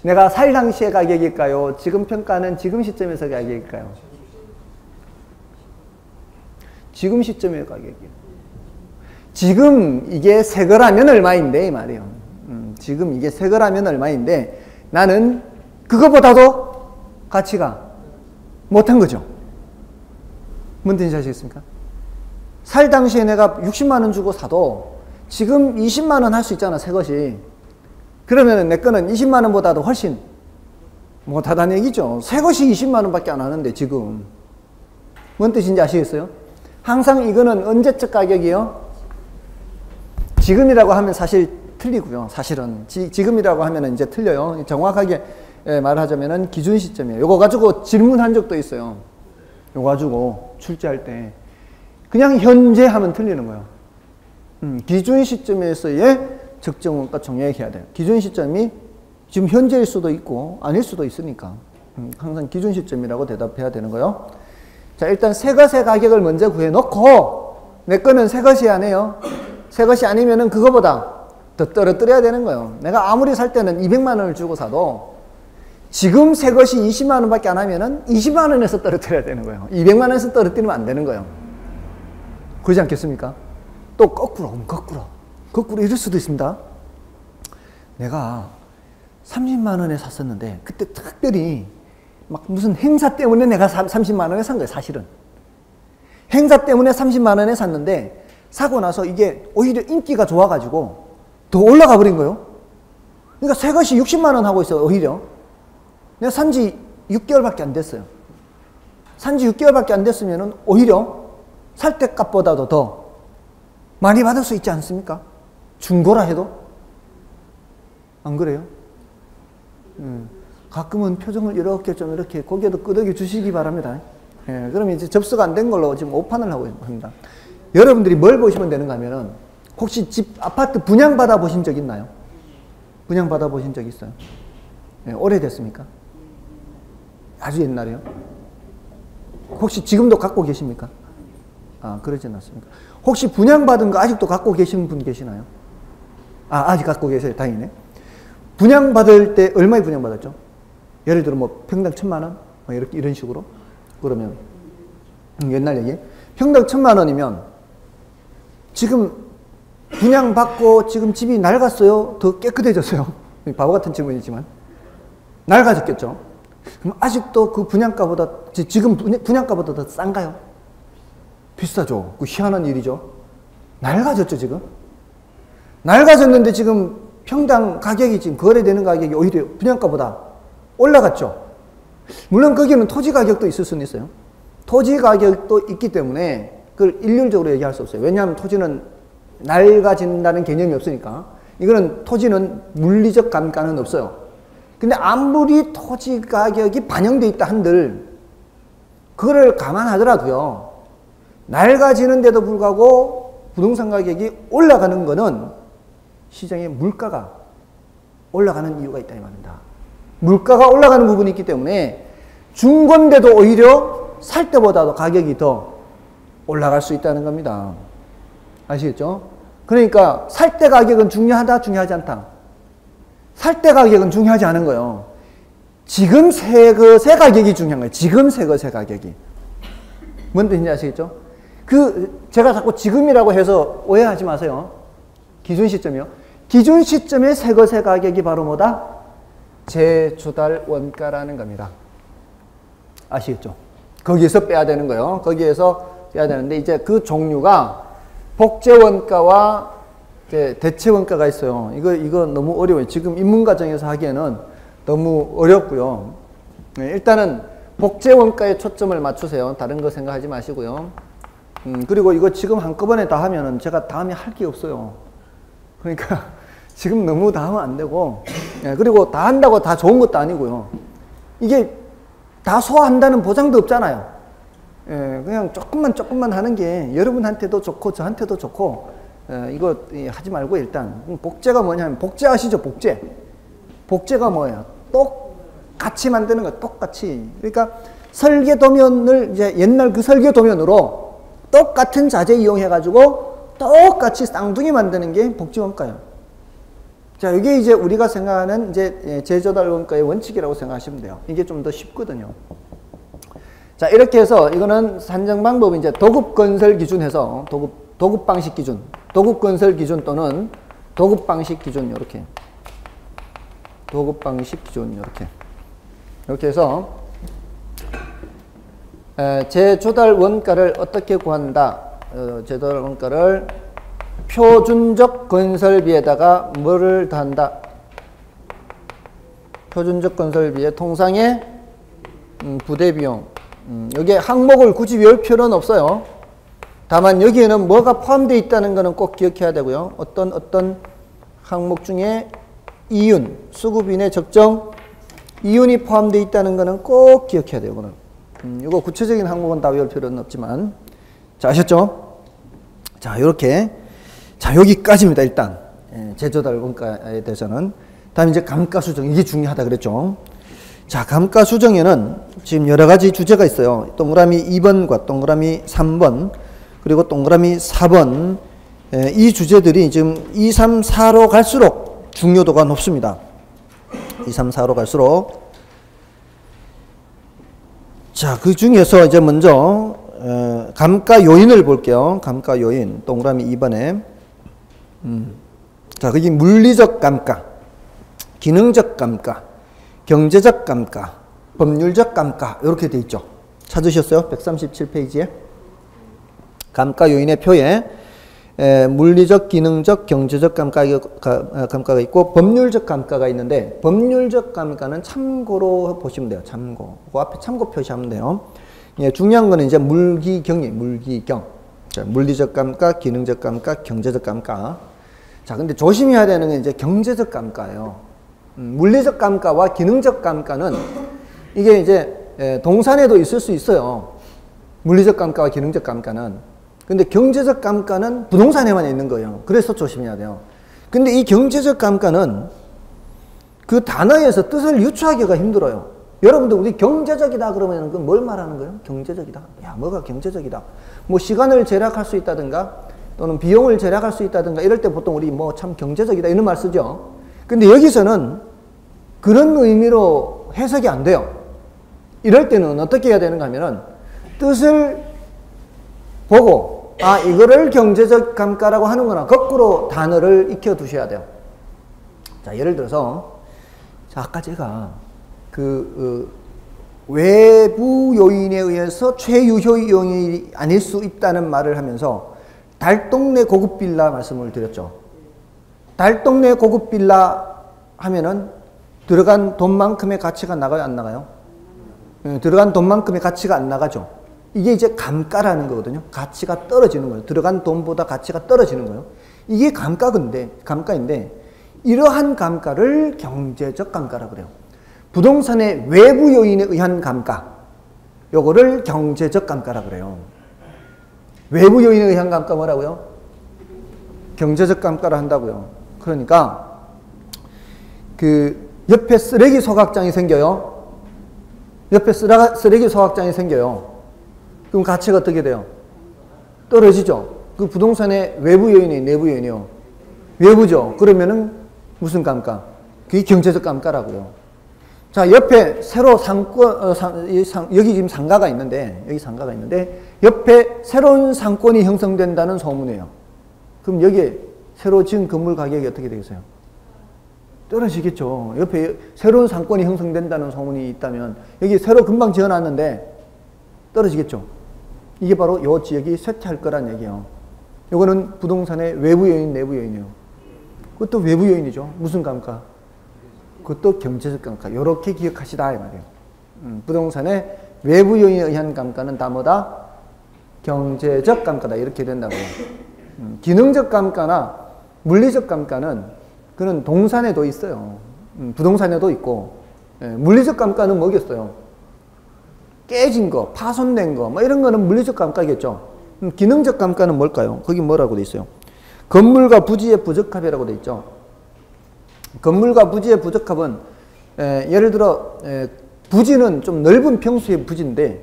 내가 살 당시의 가격일까요? 지금 평가는 지금 시점에서 가격일까요? 지금 시점의 가격이요. 지금 이게 새 거라면 얼마인데 이 말이에요. 지금 이게 새 거라면 얼마인데 나는 그거보다도 가치가 못한 거죠. 뭔 뜻인지 아시겠습니까? 살 당시에 내가 60만 원 주고 사도 지금 20만 원 할 수 있잖아, 새 것이. 그러면 내 거는 20만 원보다도 훨씬 못하다는 얘기죠. 새 것이 20만 원밖에 안 하는데 지금. 뭔 뜻인지 아시겠어요? 항상 이거는 언제적 가격이요? 지금이라고 하면 사실 틀리고요. 사실은 지금이라고 하면 이제 틀려요. 정확하게 말하자면은 기준 시점이에요. 요거 가지고 질문한 적도 있어요. 요거 가지고 출제할 때 그냥 현재 하면 틀리는 거예요. 기준 시점에서의 적정 원가 총액 해야 돼요. 기준 시점이 지금 현재일 수도 있고 아닐 수도 있으니까 항상 기준 시점이라고 대답해야 되는 거예요. 자, 일단 새 것의 가격을 먼저 구해놓고 내 거는 새 것이 아니에요. 새 것이 아니면은 그거보다 더 떨어뜨려야 되는 거예요. 내가 아무리 살 때는 200만 원을 주고 사도 지금 새 것이 20만 원밖에 안 하면은 20만 원에서 떨어뜨려야 되는 거예요. 200만 원에서 떨어뜨리면 안 되는 거예요. 그러지 않겠습니까? 또 거꾸로 이럴 수도 있습니다. 내가 30만 원에 샀었는데 그때 특별히 막 무슨 행사 때문에 내가 30만 원에 산 거예요. 사실은 행사 때문에 30만 원에 샀는데 사고 나서 이게 오히려 인기가 좋아가지고 더 올라가 버린 거예요. 그러니까 새 것이 60만 원 하고 있어요. 오히려 내가 산지 6개월밖에 안 됐어요. 산지 6개월밖에 안 됐으면 오히려 살 때 값보다도 더 많이 받을 수 있지 않습니까? 중고라 해도 안 그래요? 가끔은 표정을 이렇게 좀 이렇게 고개도 끄덕여 주시기 바랍니다. 예, 그러면 이제 접수가 안 된 걸로 지금 오판을 하고 있습니다. 여러분들이 뭘 보시면 되는가 하면은 혹시 집, 아파트 분양받아 보신 적 있나요? 분양받아 보신 적 있어요? 예, 오래됐습니까? 아주 옛날에요? 혹시 지금도 갖고 계십니까? 아, 그러진 않습니까? 혹시 분양받은 거 아직도 갖고 계신 분 계시나요? 아, 아직 갖고 계세요. 다행이네. 분양받을 때 얼마에 분양받았죠? 예를 들어 뭐 평당 1,000만 원? 뭐 이렇게 이런 식으로? 그러면 옛날 얘기. 평당 1,000만 원이면 지금 분양받고 지금 집이 낡았어요? 더 깨끗해졌어요? 바보 같은 질문이지만 낡아졌겠죠? 그럼 아직도 그 분양가보다 지금 분양가보다 더 싼가요? 비싸죠. 그 희한한 일이죠. 낡아졌죠 지금? 낡아졌는데 지금 평당 가격이 지금 거래되는 가격이 오히려 분양가보다 올라갔죠. 물론 거기는 토지 가격도 있을 수는 있어요. 토지 가격도 있기 때문에 그걸 일률적으로 얘기할 수 없어요. 왜냐하면 토지는 낡아진다는 개념이 없으니까. 이거는 토지는 물리적 감가는 없어요. 근데 아무리 토지 가격이 반영되어 있다 한들 그거를 감안하더라도요. 낡아지는데도 불구하고 부동산 가격이 올라가는 거는 시장의 물가가 올라가는 이유가 있다 이 말입니다. 물가가 올라가는 부분이 있기 때문에 중고인데도 오히려 살 때보다도 가격이 더 올라갈 수 있다는 겁니다. 아시겠죠? 그러니까 살 때 가격은 중요하다, 중요하지 않다. 살 때 가격은 중요하지 않은 거예요. 지금 새 것의 가격이 중요한 거예요. 지금 새 것의 가격이. 뭔 뜻인지 아시겠죠? 제가 자꾸 지금이라고 해서 오해하지 마세요. 기준 시점이요. 기준 시점의 새 것의 가격이 바로 뭐다? 제조달 원가라는 겁니다. 아시겠죠? 거기에서 빼야 되는 거예요. 거기에서 빼야 되는데 이제 그 종류가 복제 원가와 대체 원가가 있어요. 이거 너무 어려워요. 지금 인문과정에서 하기에는 너무 어렵고요. 일단은 복제 원가에 초점을 맞추세요. 다른 거 생각하지 마시고요. 그리고 이거 지금 한꺼번에 다 하면은 제가 다음에 할 게 없어요. 그러니까 지금 너무 다 하면 안 되고, 그리고 다 한다고 다 좋은 것도 아니고요. 이게 다 소화한다는 보장도 없잖아요. 그냥 조금만 하는 게 여러분한테도 좋고 저한테도 좋고, 이거 하지 말고 일단 복제가 뭐냐면 복제 아시죠? 복제. 복제가 뭐야? 똑같이 만드는 거야. 똑같이. 그러니까 설계 도면을 이제 옛날 그 설계 도면으로 똑같은 자재 이용해 가지고 똑같이 쌍둥이 만드는 게 복제 원가예요. 자, 이게 이제 우리가 생각하는 이제 제조달 원가의 원칙이라고 생각하시면 돼요. 이게 좀 더 쉽거든요. 자, 이렇게 해서 이거는 산정 방법이 이제 도급 건설 기준에서 도급 방식 기준, 도급 건설 기준 또는 도급 방식 기준 이렇게. 도급 방식 기준 이렇게 해서 제조달 원가를 어떻게 구한다? 제조달 원가를 표준적 건설비에다가 뭐를 더한다? 표준적 건설비에 통상의 부대비용. 여기에 항목을 굳이 외울 필요는 없어요. 다만 여기에는 뭐가 포함되어 있다는 것은 꼭 기억해야 되고요. 어떤 항목 중에 이윤, 수급인의 적정 이윤이 포함되어 있다는 것은 꼭 기억해야 돼요. 이거는. 이거 구체적인 항목은 다 외울 필요는 없지만. 자, 아셨죠? 자, 요렇게. 자, 여기까지입니다, 일단. 제조달 원가에 대해서는. 다음 이제 감가수정. 이게 중요하다 그랬죠. 자, 감가수정에는 지금 여러 가지 주제가 있어요. 동그라미 2번과 동그라미 3번, 그리고 동그라미 4번. 이 주제들이 지금 2, 3, 4로 갈수록 중요도가 높습니다. 2, 3, 4로 갈수록 자, 그 중에서 이제 먼저 감가 요인을 볼게요. 감가 요인 동그라미 2번에 자, 거기 물리적 감가, 기능적 감가, 경제적 감가, 법률적 감가 이렇게 돼 있죠. 찾으셨어요? 137페이지에 감가 요인의 표에 물리적, 기능적, 경제적 감가가 있고 법률적 감가가 있는데 법률적 감가는 참고로 보시면 돼요. 참고. 그 앞에 참고 표시하면 돼요. 예, 중요한 거는 이제 물기경이 물기경. 자, 물리적 감가, 기능적 감가, 경제적 감가. 자, 근데 조심해야 되는 게 이제 경제적 감가예요. 물리적 감가와 기능적 감가는 이게 이제 동산에도 있을 수 있어요. 물리적 감가와 기능적 감가는. 근데 경제적 감가는 부동산에만 있는 거예요. 그래서 조심해야 돼요. 근데 이 경제적 감가는 그 단어에서 뜻을 유추하기가 힘들어요. 여러분들 우리 경제적이다 그러면 그 뭘 말하는 거예요? 경제적이다. 야, 뭐가 경제적이다. 뭐 시간을 절약할 수 있다든가 또는 비용을 절약할 수 있다든가 이럴 때 보통 우리 뭐 참 경제적이다 이런 말 쓰죠. 근데 여기서는 그런 의미로 해석이 안 돼요. 이럴 때는 어떻게 해야 되는가 하면은 뜻을 보고 아 이거를 경제적 감가라고 하는구나. 거꾸로 단어를 익혀 두셔야 돼요. 자, 예를 들어서 자, 아까 제가 외부 요인에 의해서 최유효 요인이 아닐 수 있다는 말을 하면서 달동네 고급 빌라 말씀을 드렸죠. 달동네 고급 빌라 하면은 들어간 돈만큼의 가치가 나가요, 안 나가요? 들어간 돈만큼의 가치가 안 나가죠. 이게 이제 감가라는 거거든요. 가치가 떨어지는 거예요. 들어간 돈보다 가치가 떨어지는 거예요. 이게 감가인데 이러한 감가를 경제적 감가라고 그래요. 부동산의 외부 요인에 의한 감가, 요거를 경제적 감가라고 그래요. 외부 요인에 의한 감가 뭐라고요? 경제적 감가를 한다고요. 그러니까 그 옆에 쓰레기 소각장이 생겨요. 옆에 쓰레기 소각장이 생겨요. 그럼 가치가 어떻게 돼요? 떨어지죠. 그 부동산의 외부 요인이 내부 요인이요. 외부죠. 그러면은 무슨 감가? 그게 경제적 감가라고요. 자, 옆에 새로 여기 지금 상가가 있는데, 옆에 새로운 상권이 형성된다는 소문이에요. 그럼 여기에 새로 지은 건물 가격이 어떻게 되겠어요? 떨어지겠죠. 옆에 새로운 상권이 형성된다는 소문이 있다면, 여기 새로 금방 지어놨는데, 떨어지겠죠. 이게 바로 이 지역이 쇠퇴할 거란 얘기예요. 이거는 부동산의 외부 요인, 내부 요인이에요. 그것도 외부 요인이죠. 무슨 감가? 그것도 경제적 감가. 이렇게 기억하시다 이 말이에요. 부동산의 외부 요인에 의한 감가는 다 뭐다? 경제적 감가다. 이렇게 된다고요. 기능적 감가나 물리적 감가는 그는 동산에도 있어요. 부동산에도 있고, 물리적 감가는 뭐겠어요? 깨진 거, 파손된 거, 뭐 이런 거는 물리적 감가겠죠. 기능적 감가는 뭘까요? 거기 뭐라고 돼 있어요? 건물과 부지의 부적합이라고 돼 있죠. 건물과 부지의 부적합은 예를 들어 부지는 좀 넓은 평수의 부지인데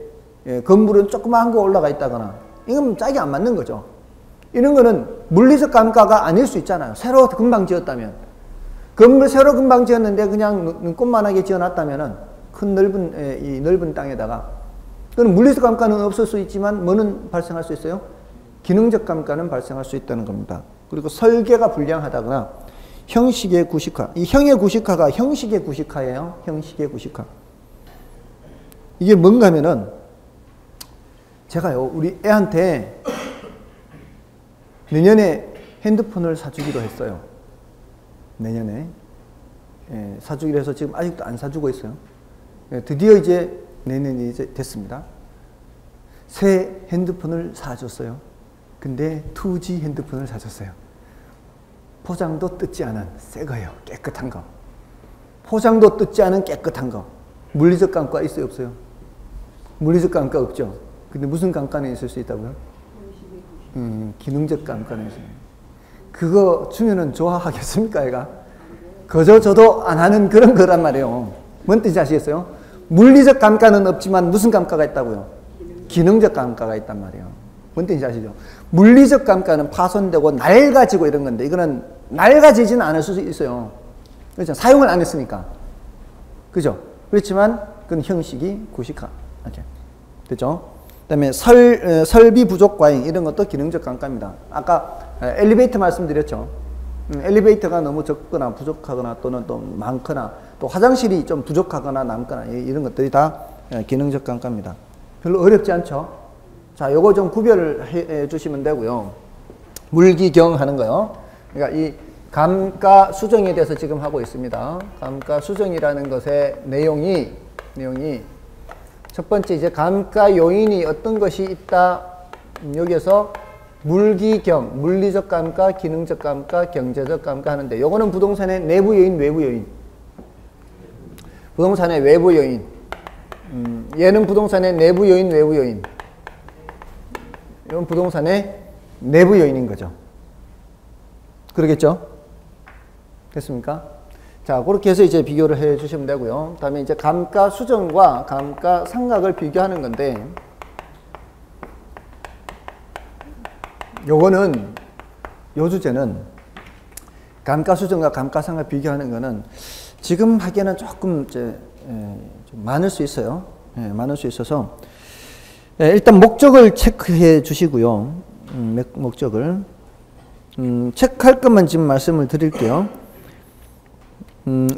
건물은 조그마한 거 올라가 있다거나 이건 짝이 안 맞는 거죠. 이런 거는 물리적 감가가 아닐 수 있잖아요. 새로 금방 지었다면. 건물 새로 금방 지었는데 그냥 눈꽃만하게 지어놨다면은 큰 넓은 땅에다가 그건 물리적 감가는 없을 수 있지만 뭐는 발생할 수 있어요? 기능적 감가는 발생할 수 있다는 겁니다. 그리고 설계가 불량하다거나 형식의 구식화. 이 형의 구식화가 형식의 구식화예요. 형식의 구식화. 이게 뭔가 하면은 제가요 우리 애한테 내년에 핸드폰을 사주기로 했어요. 내년에 사주기로 해서 지금 아직도 안 사주고 있어요. 드디어 이제 내년이 이제 됐습니다. 새 핸드폰을 사줬어요. 근데 2G 핸드폰을 사줬어요. 포장도 뜯지 않은 새 거예요. 깨끗한 거. 포장도 뜯지 않은 깨끗한 거. 물리적 감가 있어요, 없어요? 물리적 감가 없죠. 근데 무슨 감가는 있을 수 있다고요? 기능적 감가는 있어요. 그거 주면은 좋아하겠습니까, 얘가? 그저 저도 안 하는 그런 거란 말이에요. 뭔 뜻인지 아시겠어요? 물리적 감가는 없지만 무슨 감가가 있다고요? 기능적 감가가 있단 말이에요. 뭔 뜻인지 아시죠? 물리적 감가는 파손되고 낡아지고 이런 건데 이거는 낡아지지는 않을 수 있어요. 그렇죠? 사용을 안 했으니까. 그죠? 그렇지만 그건 형식이 구식화. 이렇게. 됐죠? 그다음에 설비 부족 과잉 이런 것도 기능적 감가입니다. 아까 엘리베이터 말씀드렸죠. 엘리베이터가 너무 적거나 부족하거나 또는 또 많거나 또 화장실이 좀 부족하거나 남거나 이런 것들이 다 기능적 감가입니다. 별로 어렵지 않죠? 자, 요거 좀 구별을 해 주시면 되고요. 물기경 하는 거요. 그러니까 이 감가 수정에 대해서 지금 하고 있습니다. 감가 수정이라는 것의 내용이 첫 번째 이제 감가 요인이 어떤 것이 있다. 여기에서 물기경, 물리적 감가, 기능적 감가, 경제적 감가 하는데 요거는 부동산의 내부 요인, 외부 요인. 부동산의 외부 요인. 얘는 부동산의 내부 요인, 외부 요인. 이건 부동산의 내부 요인인 거죠. 그러겠죠? 됐습니까? 자, 그렇게 해서 이제 비교를 해 주시면 되고요. 다음에 이제 감가 수정과 감가 상각을 비교하는 건데, 요거는, 요 주제는 감가 수정과 감가 상각 비교하는 거는 지금 하기에는 조금 이제, 좀 많을 수 있어요. 많을 수 있어서, 일단 목적을 체크해 주시고요. 목적을. 체크할 것만 지금 말씀을 드릴게요.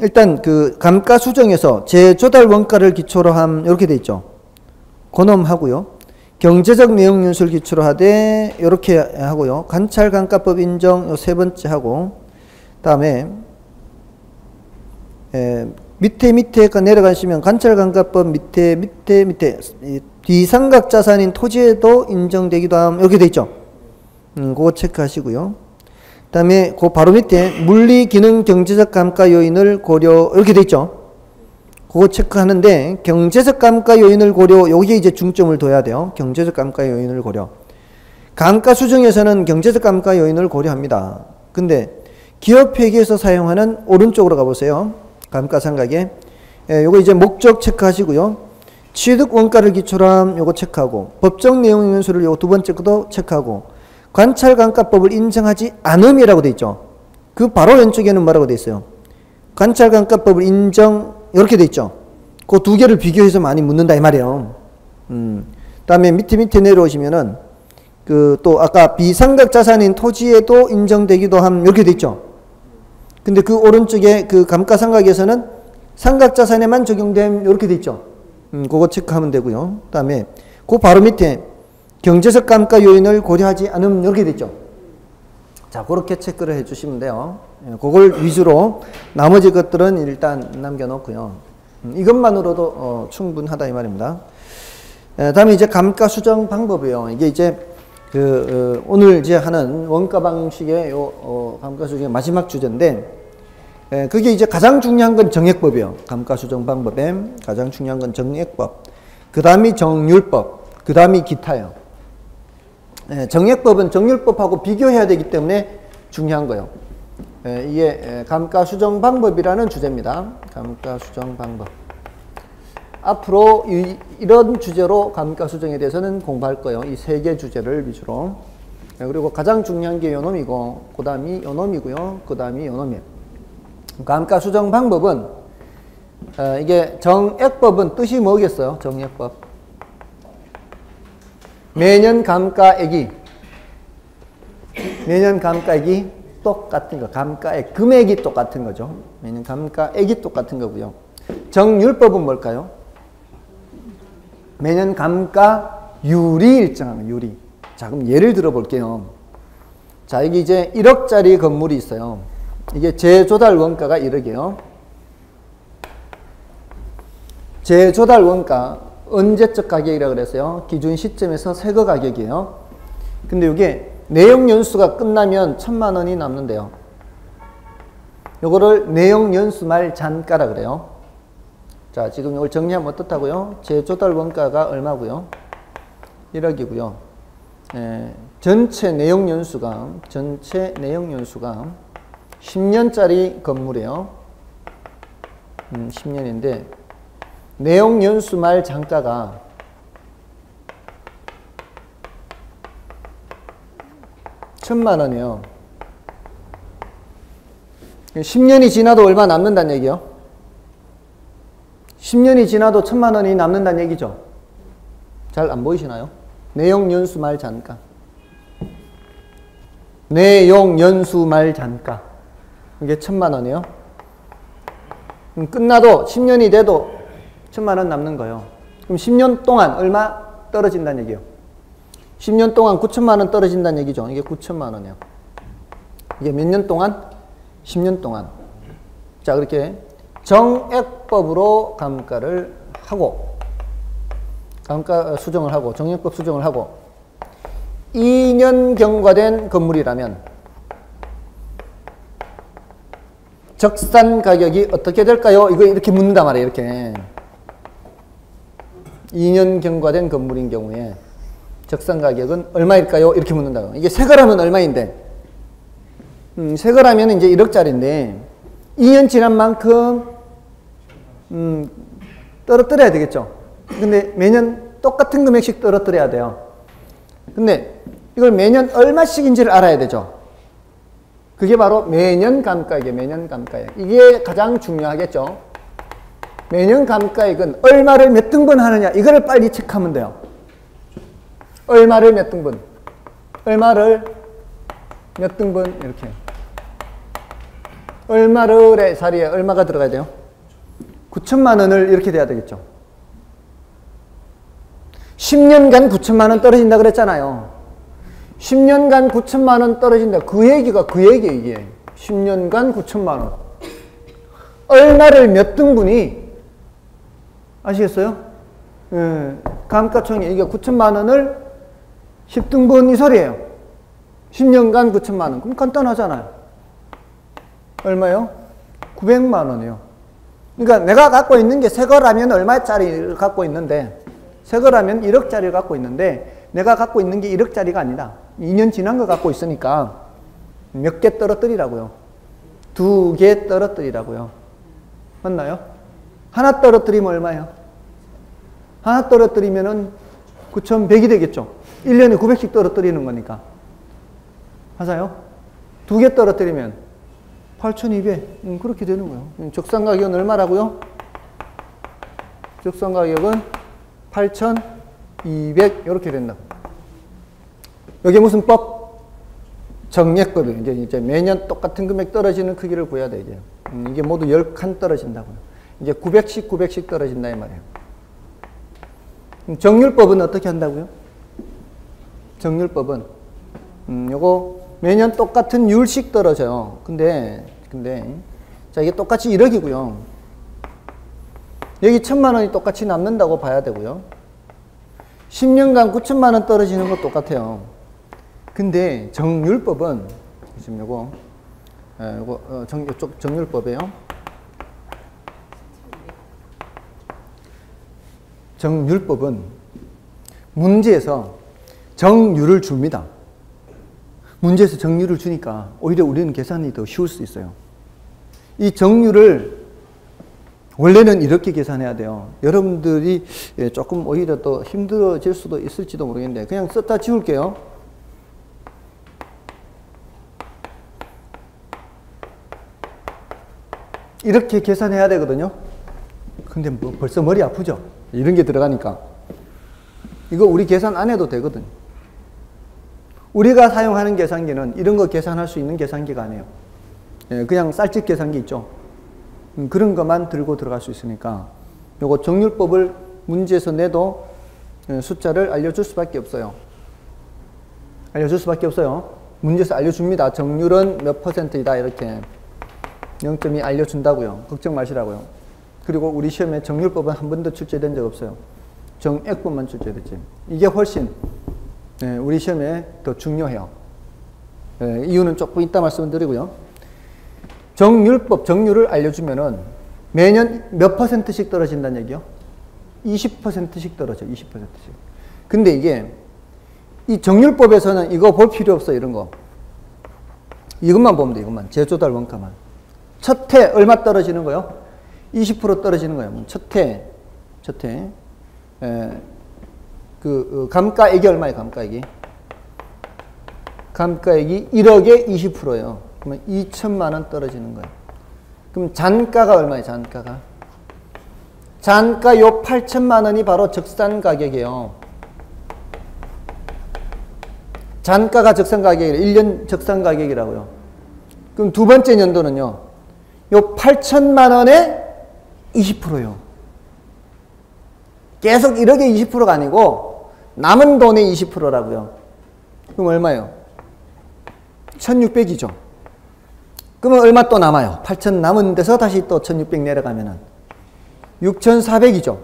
일단 그 감가 수정에서 재조달 원가를 기초로 함 이렇게 돼 있죠. 고놈하고요. 경제적 내용 윤수를 기초로 하되 이렇게 하고요. 관찰 감가법 인정 요 세 번째 하고 다음에 밑에 내려가시면 관찰 감가법 밑에 비상각 자산인 토지에도 인정되기도 함 이렇게 돼 있죠. 그거 체크하시고요. 다음에 그 바로 밑에 물리 기능 경제적 감가 요인을 고려 이렇게 돼 있죠. 그거 체크하는데 경제적 감가 요인을 고려 여기에 이제 중점을 둬야 돼요. 경제적 감가 요인을 고려. 감가 수정에서는 경제적 감가 요인을 고려합니다. 근데 기업 회계에서 사용하는 오른쪽으로 가보세요. 감가상각에 요거 이제 목적 체크하시고요. 취득 원가를 기초로 함 요거 체크하고 법정 내용 연수를 요거 두 번째 것도 체크하고 관찰 감가법을 인정하지 않음이라고 돼 있죠. 그 바로 왼쪽에는 뭐라고 돼 있어요? 관찰 감가법을 인정 이렇게 돼 있죠. 그 두 개를 비교해서 많이 묻는다 이 말이에요. 다음에 밑에 내려오시면은 그 또 아까 비상각 자산인 토지에도 인정되기도 함 이렇게 돼 있죠. 근데 그 오른쪽에 그 감가상각에서는 상각 자산에만 적용됨 이렇게 돼 있죠. 그거 체크하면 되고요. 다음에 그 바로 밑에 경제적 감가 요인을 고려하지 않음 이렇게 돼 있죠. 자, 그렇게 체크를 해 주시면 돼요. 그걸 위주로 나머지 것들은 일단 남겨놓고요. 이것만으로도 충분하다 이 말입니다. 다음에 이제 감가 수정 방법이에요. 이게 이제 오늘 이제 하는 원가 방식의 감가 수정의 마지막 주제인데, 그게 이제 가장 중요한 건 정액법이에요. 감가 수정 방법에 가장 중요한 건 정액법. 그 다음이 정률법. 그 다음이 기타예요. 정액법은 정률법하고 비교해야 되기 때문에 중요한 거예요. 이게 감가 수정 방법이라는 주제입니다. 감가 수정 방법. 앞으로 이런 주제로 감가 수정에 대해서는 공부할 거예요. 이 세 개 주제를 위주로. 그리고 가장 중요한 게 요놈이고, 그 다음이 요놈이고요. 그 다음이 요놈이에요. 감가 수정 방법은, 이게 정액법은 뜻이 뭐겠어요? 정액법. 매년 감가액이 똑같은 거. 감가액, 금액이 똑같은 거죠. 매년 감가액이 똑같은 거고요. 정률법은 뭘까요? 매년 감가율이 일정하면 유리. 자, 그럼 예를 들어 볼게요. 자, 여기 이제 1억짜리 건물이 있어요. 이게 재조달 원가가 1억이에요. 재조달 원가, 언제적 가격이라고 그랬어요? 기준 시점에서 새거 가격이에요. 근데 이게 내용 연수가 끝나면 1,000만 원이 남는데요. 요거를 내용 연수 말 잔가라 그래요. 자, 지금 이걸 정리하면 어떻다고요? 재조달 원가가 얼마고요? 1억이고요. 전체 내용 연수가 10년짜리 건물이에요. 10년인데 내용 연수 말 잔가가 1,000만 원이에요. 10년이 지나도 얼마 남는다는 얘기요? 10년이 지나도 1,000만 원이 남는다는 얘기죠. 잘 안 보이시나요? 내용 연수 말 잔가. 내용 연수 말 잔가. 이게 1,000만 원이에요. 끝나도 10년이 돼도 1,000만 원 남는 거예요. 그럼 10년 동안 얼마 떨어진다는 얘기예요. 10년 동안 9천만 원 떨어진다는 얘기죠. 이게 9천만 원이에요. 이게 몇 년 동안? 10년 동안. 자, 그렇게 정액법으로 감가를 하고, 감가 수정을 하고, 정액법 수정을 하고, 2년 경과된 건물이라면 적산 가격이 어떻게 될까요? 이거 이렇게 묻는단 말이에요. 이렇게 2년 경과된 건물인 경우에 적산 가격은 얼마일까요? 이렇게 묻는다고. 이게 새 거라면 얼마인데? 새 거라면 이제 1억짜리인데 2년 지난 만큼 떨어뜨려야 되겠죠. 근데 매년 똑같은 금액씩 떨어뜨려야 돼요. 근데 이걸 매년 얼마씩인지를 알아야 되죠. 그게 바로 매년 감가액이에요. 매년 감가액. 이게 가장 중요하겠죠. 매년 감가액은 얼마를 몇 등분 하느냐, 이거를 빨리 체크하면 돼요. 얼마를 몇 등분, 얼마를 몇 등분, 이렇게. 얼마를의 자리에 얼마가 들어가야 돼요? 9천만 원을 이렇게 돼야 되겠죠. 10년간 9천만 원 떨어진다 그랬잖아요. 10년간 9천만 원 떨어진다. 그 얘기가 그 얘기예요, 이게. 10년간 9천만 원. 얼마를 몇 등분이, 아시겠어요? 예, 감가총액, 이게 9천만 원을 10등분 이 소리예요. 10년간 9천만 원. 그럼 간단하잖아요. 얼마요? 900만 원이요. 그러니까 내가 갖고 있는 게 새 거라면 얼마짜리를 갖고 있는데, 새 거라면 1억짜리를 갖고 있는데, 내가 갖고 있는 게 1억짜리가 아니다. 2년 지난 거 갖고 있으니까 몇 개 떨어뜨리라고요. 2개 떨어뜨리라고요. 맞나요? 하나 떨어뜨리면 얼마예요? 하나 떨어뜨리면은 9,100이 되겠죠. 1년에 900씩 떨어뜨리는 거니까. 맞아요? 2개 떨어뜨리면 8,200. 그렇게 되는 거예요. 적산 가격은 얼마라고요? 적산 가격은 8,200 이렇게 된다. 여기 무슨 법? 정액법이에요. 이제 매년 똑같은 금액 떨어지는 크기를 구해야 돼, 이제. 이게 모두 10칸 떨어진다고요. 이제 900씩 900씩 떨어진다 이 말이에요. 정률법은 어떻게 한다고요? 정률법은 요거 매년 똑같은 율씩 떨어져요. 근데 자, 이게 똑같이 1억이고요. 여기 1,000만 원이 똑같이 남는다고 봐야 되고요. 10년간 9천만 원 떨어지는 거 똑같아요. 근데 정률법은 지금 요거 요쪽 정률법이에요. 정률법은 문제에서 정률을 줍니다. 문제에서 정률을 주니까 오히려 우리는 계산이 더 쉬울 수 있어요. 이 정률을 원래는 이렇게 계산해야 돼요. 여러분들이 조금 오히려 더 힘들어질 수도 있을지도 모르겠는데 그냥 썼다 지울게요. 이렇게 계산해야 되거든요. 근데 뭐 벌써 머리 아프죠? 이런 게 들어가니까. 이거 우리 계산 안 해도 되거든. 우리가 사용하는 계산기는 이런 거 계산할 수 있는 계산기가 아니에요. 그냥 쌀집 계산기 있죠. 그런 것만 들고 들어갈 수 있으니까 요거 정률법을 문제에서 내도 숫자를 알려줄 수밖에 없어요. 알려줄 수밖에 없어요. 문제에서 알려줍니다. 정률은 몇 %이다 이렇게 0.2 알려준다고요. 걱정 마시라고요. 그리고 우리 시험에 정률법은 한 번도 출제된 적 없어요. 정액법만 출제됐지. 이게 훨씬 우리 시험에 더 중요해요. 이유는 조금 이따 말씀드리고요. 정률법, 정률을 알려주면은 매년 몇 %씩 떨어진다는 얘기요? 20%씩 떨어져, 20%씩. 근데 이게, 이 정률법에서는 이거 볼 필요 없어, 이런 거. 이것만 보면 돼, 이것만. 제조달 원가만. 첫 해 얼마 떨어지는 거요? 20% 떨어지는 거예요. 첫 해. 감가액이 얼마예요, 감가액이? 감가액이 1억에 20%예요. 그러면 2천만 원 떨어지는 거예요. 그럼 잔가가 얼마예요, 잔가가? 잔가 요 8천만 원이 바로 적산 가격이에요. 잔가가 적산가격이 1년 적산가격이라고요. 그럼 두 번째 연도는요. 요 8천만 원에 20%요. 계속 1억에 20%가 아니고 남은 돈의 20%라고요. 그럼 얼마예요? 1600이죠. 그러면 얼마 또 남아요? 8천 남은 데서 다시 또 1600 내려가면은 6400이죠.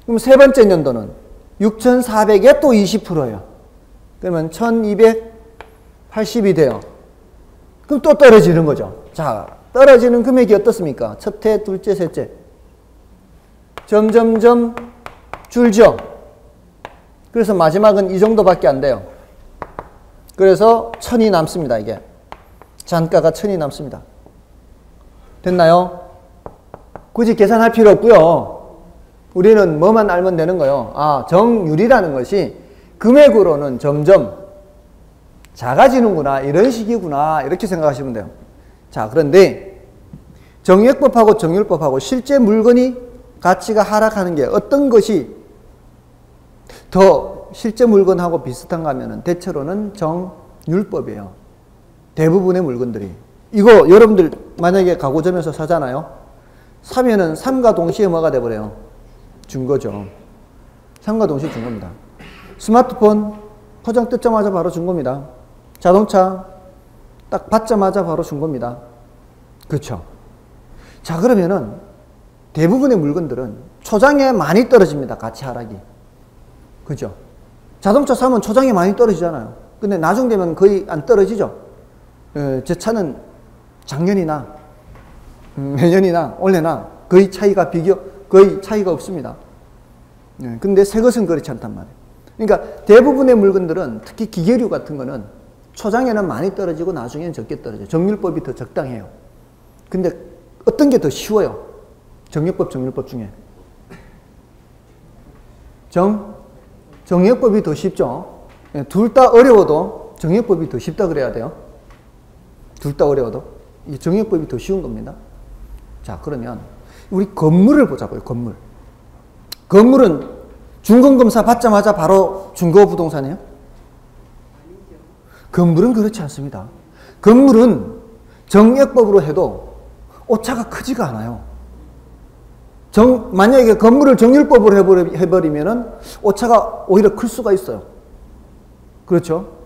그럼 세 번째 연도는 6400에 또 20%예요. 그러면 1280이 돼요. 그럼 또 떨어지는 거죠. 자, 떨어지는 금액이 어떻습니까? 첫해, 둘째, 셋째. 점점점 줄죠. 그래서 마지막은 이 정도밖에 안 돼요. 그래서 1000이 남습니다, 이게. 잔가가 1000이 남습니다. 됐나요? 굳이 계산할 필요 없고요. 우리는 뭐만 알면 되는 거예요. 아, 정률이라는 것이 금액으로는 점점 작아지는구나, 이런 식이구나, 이렇게 생각하시면 돼요. 자, 그런데 정액법하고 정률법하고 실제 물건이 가치가 하락하는 게 어떤 것이 더 실제 물건하고 비슷한가 하면은 대체로는 정률법이에요. 대부분의 물건들이. 이거 여러분들 만약에 가구점에서 사잖아요. 사면은 3과 동시에 뭐가 돼버려요? 준 거죠. 3과 동시에 준 겁니다. 스마트폰 포장 뜯자마자 바로 준 겁니다. 자동차 딱 받자마자 바로 준 겁니다. 그렇죠? 자, 그러면은 대부분의 물건들은 초장에 많이 떨어집니다. 가치 하락이. 그죠? 자동차 사면 초장이 많이 떨어지잖아요. 근데 나중 되면 거의 안 떨어지죠? 제 차는 작년이나 내년이나 올해나 거의 차이가 없습니다. 근데 새 것은 그렇지 않단 말이에요. 그러니까 대부분의 물건들은 특히 기계류 같은 거는 초장에는 많이 떨어지고 나중에는 적게 떨어져요. 정률법이 더 적당해요. 근데 어떤 게 더 쉬워요? 정액법, 정률법 중에. 정액법이 더 쉽죠. 둘 다 어려워도 정액법이 더 쉽다 그래야 돼요. 둘 다 어려워도. 이 정액법이 더 쉬운 겁니다. 자, 그러면 우리 건물을 보자고요. 건물은 준공검사 받자마자 바로 준거부동산이에요? 건물은 그렇지 않습니다. 건물은 정액법으로 해도 오차가 크지가 않아요. 만약에 건물을 정률법으로 해버리면은 오차가 오히려 클 수가 있어요. 그렇죠?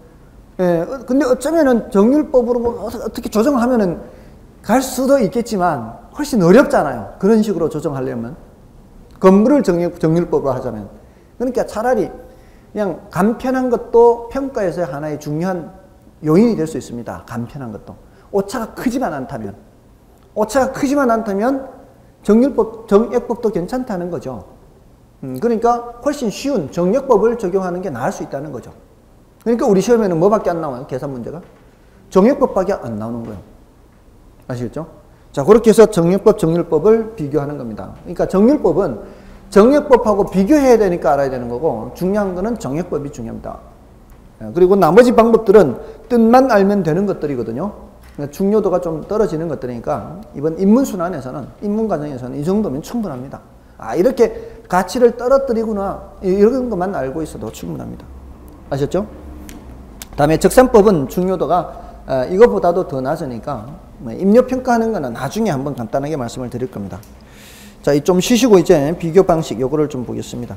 예, 근데 어쩌면은 정률법으로 뭐 어떻게 조정하면은 갈 수도 있겠지만 훨씬 어렵잖아요. 그런 식으로 조정하려면. 건물을 정률법으로 하자면. 그러니까 차라리 그냥 간편한 것도 평가에서의 하나의 중요한 요인이 될 수 있습니다. 간편한 것도. 오차가 크지만 않다면. 정액법도 괜찮다는 거죠. 그러니까 훨씬 쉬운 정액법을 적용하는 게 나을 수 있다는 거죠. 그러니까 우리 시험에는 뭐밖에 안 나와요? 계산 문제가? 정액법밖에 안 나오는 거예요. 아시겠죠? 자, 그렇게 해서 정액법, 정률법을 비교하는 겁니다. 그러니까 정률법은 정액법하고 비교해야 되니까 알아야 되는 거고, 중요한 거는 정액법이 중요합니다. 그리고 나머지 방법들은 뜻만 알면 되는 것들이거든요. 그러니까 중요도가 좀 떨어지는 것들이니까 이번 입문순환에서는, 입문과정에서는 이 정도면 충분합니다. 아, 이렇게 가치를 떨어뜨리구나, 이런 것만 알고 있어도 충분합니다. 아셨죠? 다음에 적산법은 중요도가 이것보다도 더 낮으니까 입력평가하는 거는 나중에 한번 간단하게 말씀을 드릴 겁니다. 자, 좀 쉬시고 이제 비교 방식 요거를 좀 보겠습니다.